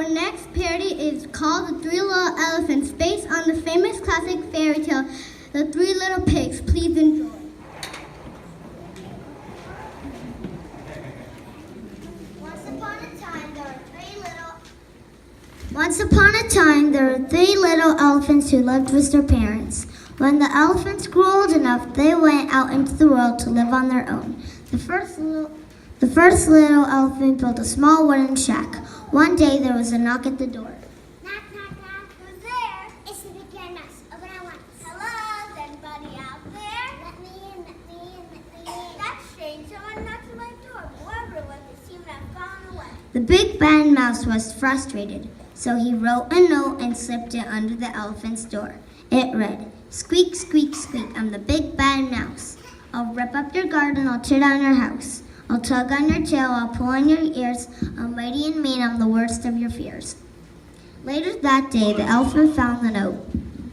Our next parody is called The Three Little Elephants, based on the famous classic fairy tale, The Three Little Pigs. Please enjoy. Once upon a time, there were three little elephants who lived with their parents. When the elephants grew old enough, they went out into the world to live on their own. The first little elephant built a small wooden shack. One day, there was a knock at the door. Knock, knock, knock. Who's there? It's the big bad mouse. Open at once. Hello, is anybody out there? Let me in, let me in, let me in. That's strange. Someone knocked on my door. Whoever it was, they seem to have gone away. The big bad mouse was frustrated, so he wrote a note and slipped it under the elephant's door. It read, "Squeak, squeak, squeak, I'm the big bad mouse. I'll rip up your garden, I'll tear down your house. I'll tug on your tail, I'll pull on your ears. I'm mighty and mean, I'm the worst of your fears." Later that day, the elephant found the note.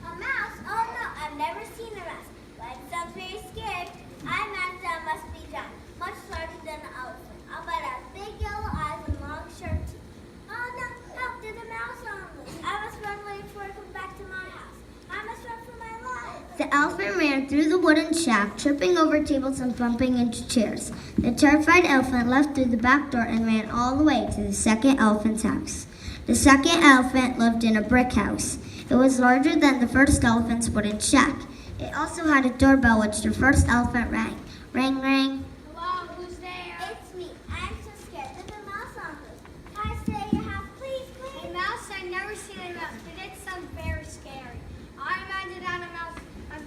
A mouse? Oh no, I've never seen a mouse. But it sounds very scared. I imagine it must be giant, much larger than an elephant. I'll bet it has big yellow eyes and long sharp teeth. Oh no, help, there's a mouse on loose. I must run away before it comes back to my house. I must run for my life. The elephant ran through the wooden shack, tripping over tables and bumping into chairs. The terrified elephant left through the back door and ran all the way to the second elephant's house. The second elephant lived in a brick house. It was larger than the first elephant's wooden shack. It also had a doorbell which the first elephant rang. Ring, ring. Hello, who's there? It's me. I'm so scared. There's a mouse on loose. Can I stay at your house, please, please? A mouse? I've never seen a mouse, but it sounds very scary. I imagine that a mouse would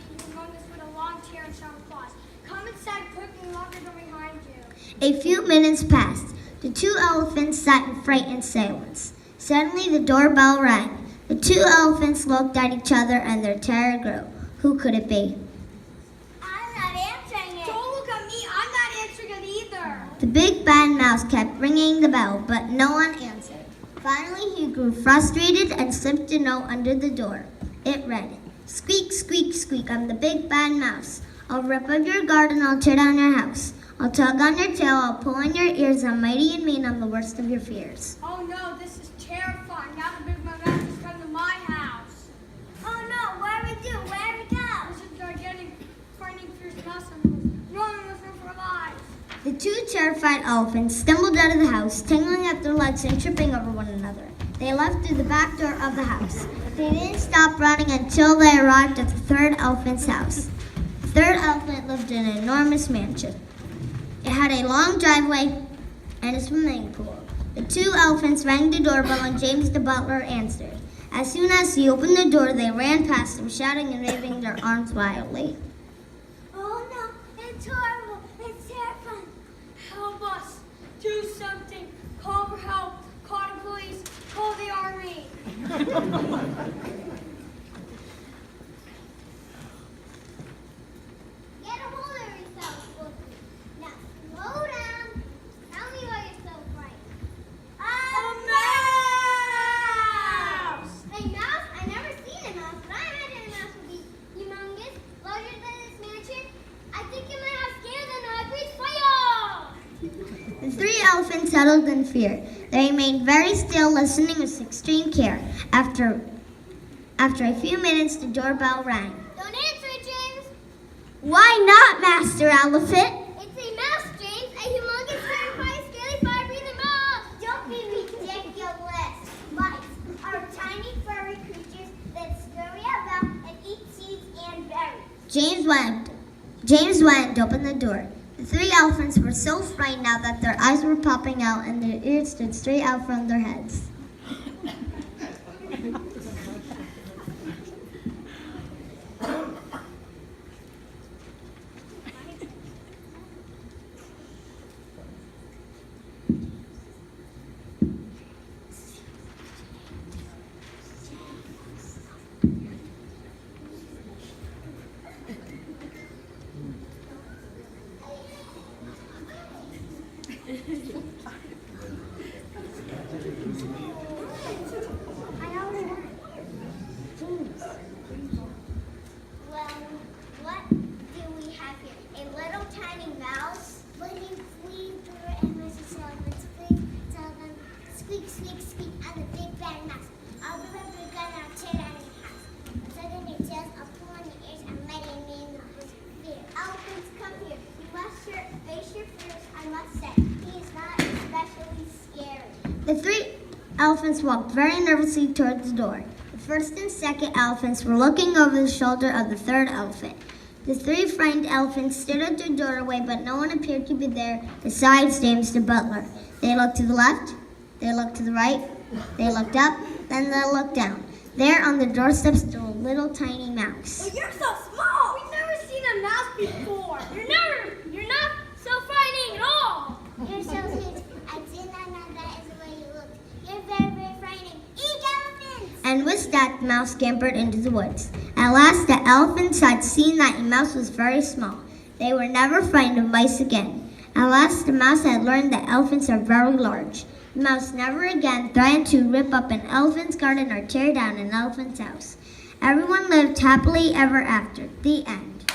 be humongous with a long tail and sharp claws. Come inside quickly, lock the door behind you. A few minutes passed. The two elephants sat in frightened silence. Suddenly the doorbell rang. The two elephants looked at each other and their terror grew. Who could it be? I'm not answering it. Don't look at me. I'm not answering it either. The big bad mouse kept ringing the bell, but no one answered. Finally, he grew frustrated and slipped a note under the door. It read, "Squeak, squeak, squeak, I'm the big bad mouse. I'll rip up your garden, I'll tear down your house. I'll tug on your tail, I'll pull on your ears. I'm mighty and mean, I'm the worst of your fears." Oh no, this is terrifying. Now the big mouse has come to my house. Oh no, where we do? Where we go? This is gigantic, frightening, fierce mouse on the run with for our lives. The two terrified elephants stumbled out of the house, tangling at their legs and tripping over one another. They left through the back door of the house. They didn't stop running until they arrived at the third elephant's house. The third elephant lived in an enormous mansion. It had a long driveway and a swimming pool. The two elephants rang the doorbell and James the butler answered. As soon as he opened the door, they ran past him, shouting and waving their arms wildly. Oh no, it's horrible. It's terrifying. Help us. Do something. Call for help. Call the police. Call the army. Get a hold of yourself, Wolfie. Now slow down. Tell me why you're so frightened. A mouse! A mouse? I've never seen a mouse, but I imagine a mouse would be humongous, larger than this mansion. I think you might have scared them now. Please fire! The three elephants settled in fear. They remained very still, listening with extreme care. After a few minutes, the doorbell rang. Don't answer it, James. "Why not, Master Elephant?" It's a mouse, James. A humongous, terrifying, scaly, fire-breathing mouse. Don't be ridiculous. Mice are tiny, furry creatures that scurry about and eat seeds and berries. James went and opened the door. The three elephants were so frightened now that their eyes were popping out and their ears stood straight out from their heads. Squeak, squeak, squeak, and the big bad mouse. I'll remember a gun and I'll tear down your house. Tugging your tails, I'll pull on your ears, and letting me in with fear. Elephants, come here. You must face your fears, I must say. He is not especially scary. The three elephants walked very nervously towards the door. The first and second elephants were looking over the shoulder of the third elephant. The three frightened elephants stood at the doorway, but no one appeared to be there besides James the butler. They looked to the left, they looked to the right, they looked up, then they looked down. There on the doorstep stood a little tiny mouse. Well, you're so small. We've never seen a mouse before. You're not so frightening at all. You're so huge. I did not know that is the way you looked. You're very, very frightening. Eat elephants! And with that, the mouse scampered into the woods. At last, the elephants had seen that a mouse was very small. They were never frightened of mice again. At last, the mouse had learned that elephants are very large. The mouse never again threatened to rip up an elephant's garden or tear down an elephant's house. Everyone lived happily ever after. The end.